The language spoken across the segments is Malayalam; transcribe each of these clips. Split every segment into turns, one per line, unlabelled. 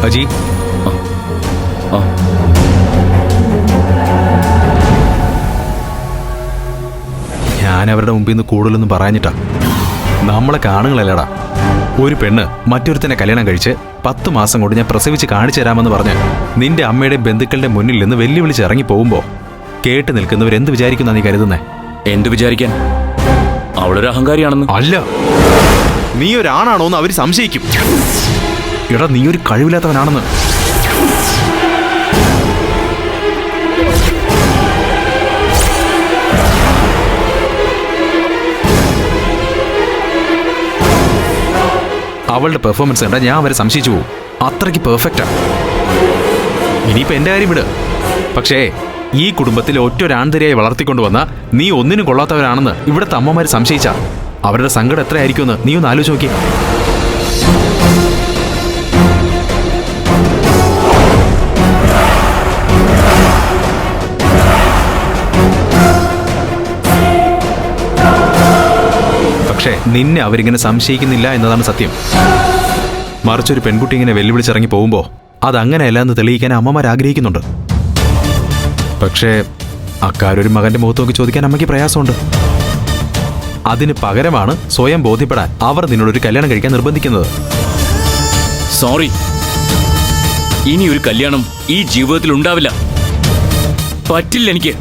അജി, ഞാൻ അവരുടെ മുമ്പിൽ നിന്ന് കൂടുതലൊന്നും പറയാഞ്ഞിട്ടാ. നമ്മളെ കാണുകളല്ലടാ. ഒരു പെണ്ണ് മറ്റൊരുത്തനെ കല്യാണം കഴിച്ച് 10 മാസം കൊണ്ട് ഞാൻ പ്രസവിച്ച് കാണിച്ചു തരാമെന്ന് പറഞ്ഞ് നിന്റെ അമ്മയുടെ ബന്ധുക്കളുടെ മുന്നിൽ നിന്ന് വെല്ലുവിളിച്ച് ഇറങ്ങി പോകുമ്പോ കേട്ട് നിൽക്കുന്നവരെന്ത് വിചാരിക്കുന്ന നീ കരുതുന്നേ?
എന്ത് വിചാരിക്കാൻ? അവളൊരു അഹങ്കാരിയാണെന്ന്.
അല്ല, നീ ഒരാണാണോ എന്ന് അവര് സംശയിക്കും. എടാ, നീ ഒരു കഴിവില്ലാത്തവനാണെന്ന്. അവളുടെ പെർഫോമൻസ് കണ്ടാ ഞാൻ അവരെ സംശയിച്ചു പോകും. അത്രയ്ക്ക് പെർഫെക്റ്റാ. ഇനിയിപ്പോ എന്റെ കാര്യം വിട്. പക്ഷേ ഈ കുടുംബത്തിൽ ഒറ്റൊരാൺതിരയായി വളർത്തിക്കൊണ്ടുവന്ന നീ ഒന്നിനും കൊള്ളാത്തവരാണെന്ന് ഇവിടുത്തെ അമ്മമാര് സംശയിച്ച അവരുടെ സങ്കടം എത്രയായിരിക്കുമെന്ന് നീ ഒന്ന് ആലോചിച്ച് നോക്കി. പക്ഷേ നിന്നെ അവരിങ്ങനെ സംശയിക്കുന്നില്ല എന്നതാണ് സത്യം. മറിച്ചൊരു പെൺകുട്ടി ഇങ്ങനെ വെല്ലുവിളിച്ചിറങ്ങി പോകുമ്പോൾ അതങ്ങനെയല്ല എന്ന് തെളിയിക്കാൻ അമ്മമാർ ആഗ്രഹിക്കുന്നുണ്ട്. പക്ഷേ അക്കാരൊരു മകന്റെ മുഖത്ത് നോക്കി ചോദിക്കാൻ അമ്മയ്ക്ക് പ്രയാസമുണ്ട്. അതിന് പകരമാണ് സ്വയം ബോധ്യപ്പെടാൻ അവർ നിന്നോടൊരു കല്യാണം കഴിക്കാൻ നിർബന്ധിക്കുന്നത്.
സോറി, ഇനി ഒരു കല്യാണം ഈ ജീവിതത്തിൽ ഉണ്ടാവില്ല. പറ്റില്ല എനിക്ക്.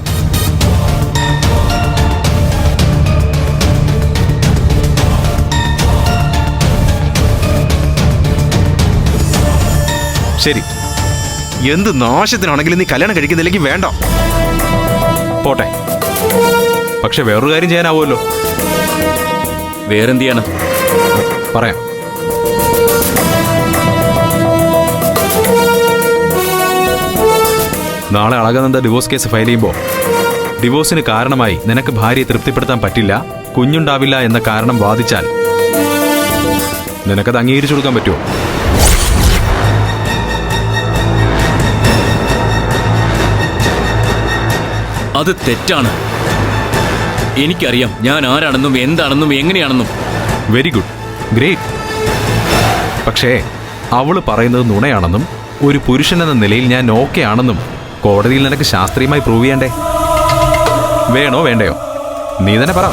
ശരി, എന്ത് നാശത്തിനാണെങ്കിലും നീ കല്യാണം കഴിക്കുന്നില്ലെങ്കിൽ വേണ്ട, പോട്ടെ. പക്ഷെ വേറൊരു കാര്യം ചെയ്യാനാവുമല്ലോ.
വേറെന്ത് ചെയ്യാണ്?
പറയാം. നാളെ അളകനന്ദ ഡിവോഴ്സ് കേസ് ഫയൽ ചെയ്യുമ്പോൾ ഡിവോഴ്സിന് കാരണമായി നിനക്ക് ഭാര്യയെ തൃപ്തിപ്പെടുത്താൻ പറ്റില്ല, കുഞ്ഞുണ്ടാവില്ല എന്ന കാരണം വാദിച്ചാൽ നിനക്കത് അംഗീകരിച്ചു കൊടുക്കാൻ പറ്റുമോ?
അത് തെറ്റാണ്. എനിക്കറിയാം ഞാൻ ആരാണെന്നും എന്താണെന്നും എങ്ങനെയാണെന്നും.
Very good, great. പക്ഷേ അവള് പറയുന്നത് നുണയാണെന്നും ഒരു പുരുഷൻ എന്ന നിലയിൽ ഞാൻ ഓക്കെ ആണെന്നും കോടതിയിൽ നിനക്ക് ശാസ്ത്രീയമായി പ്രൂവ് ചെയ്യണ്ടേ? വേണോ വേണ്ടയോ? നീ തന്നെ പറ.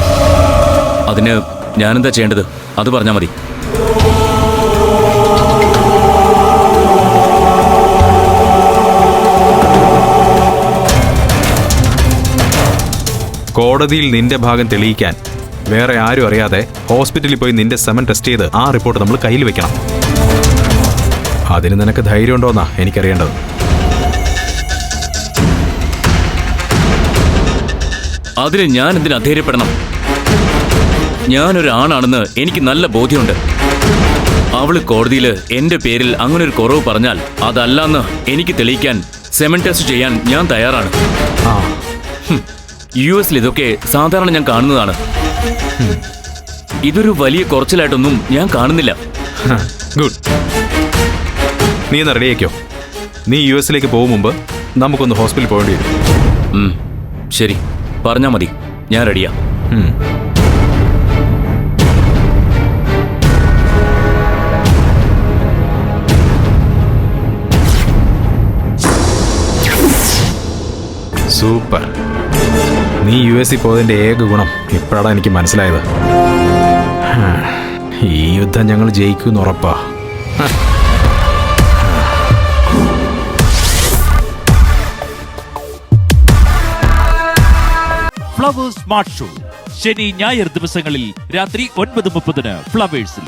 അതിന് ഞാനെന്താ ചെയ്യേണ്ടത്? അത് പറഞ്ഞാൽ മതി.
കോടതിയിൽ നിന്റെ ഭാഗം തെളിയിക്കാൻ വേറെ ആരും അറിയാതെ ഹോസ്പിറ്റലിൽ പോയി നിന്റെ സെമൻ ടെസ്റ്റ് ചെയ്ത് ആ റിപ്പോർട്ട് നമ്മൾ കയ്യിൽ വെക്കണം. അതിന് നിനക്ക് ധൈര്യമുണ്ടോന്നാ എനിക്കറിയേണ്ടത്.
അതിന് ഞാൻ എന്തിനു അധൈര്യപ്പെടണം? ഞാനൊരു ആണാണെന്ന് എനിക്ക് നല്ല ബോധ്യമുണ്ട്. അവള് കോടതിയിൽ എന്റെ പേരിൽ അങ്ങനൊരു കുറവ് പറഞ്ഞാൽ അതല്ലെന്ന് എനിക്ക് തെളിയിക്കാൻ സെമൻ ടെസ്റ്റ് ചെയ്യാൻ ഞാൻ തയ്യാറാണ്. US ഇതൊക്കെ സാധാരണ ഞാൻ കാണുന്നതാണ്. ഇതൊരു വലിയ കുറച്ചിലായിട്ടൊന്നും ഞാൻ കാണുന്നില്ല.
ഗുഡ്. നീ ഒന്ന് റെഡിയാക്കോ. നീ US പോകും മുമ്പ് നമുക്കൊന്ന് ഹോസ്പിറ്റലിൽ പോകേണ്ടി വരും.
ശരി, പറഞ്ഞാൽ മതി, ഞാൻ റെഡിയാ.
സൂപ്പർ. നീ US പോയതിന്റെ ഏക ഗുണം ഇപ്പോഴാണ് എനിക്ക് മനസ്സിലായത്. ഈ യുദ്ധം ഞങ്ങൾ ജയിക്കുമെന്ന് ഉറപ്പാ.
ഫ്ലവേഴ്സ് സ്മാർട്ട് ഷോ ശനി ഞായർ ദിവസങ്ങളിൽ രാത്രി 9:30 ഫ്ലവേഴ്സിൽ.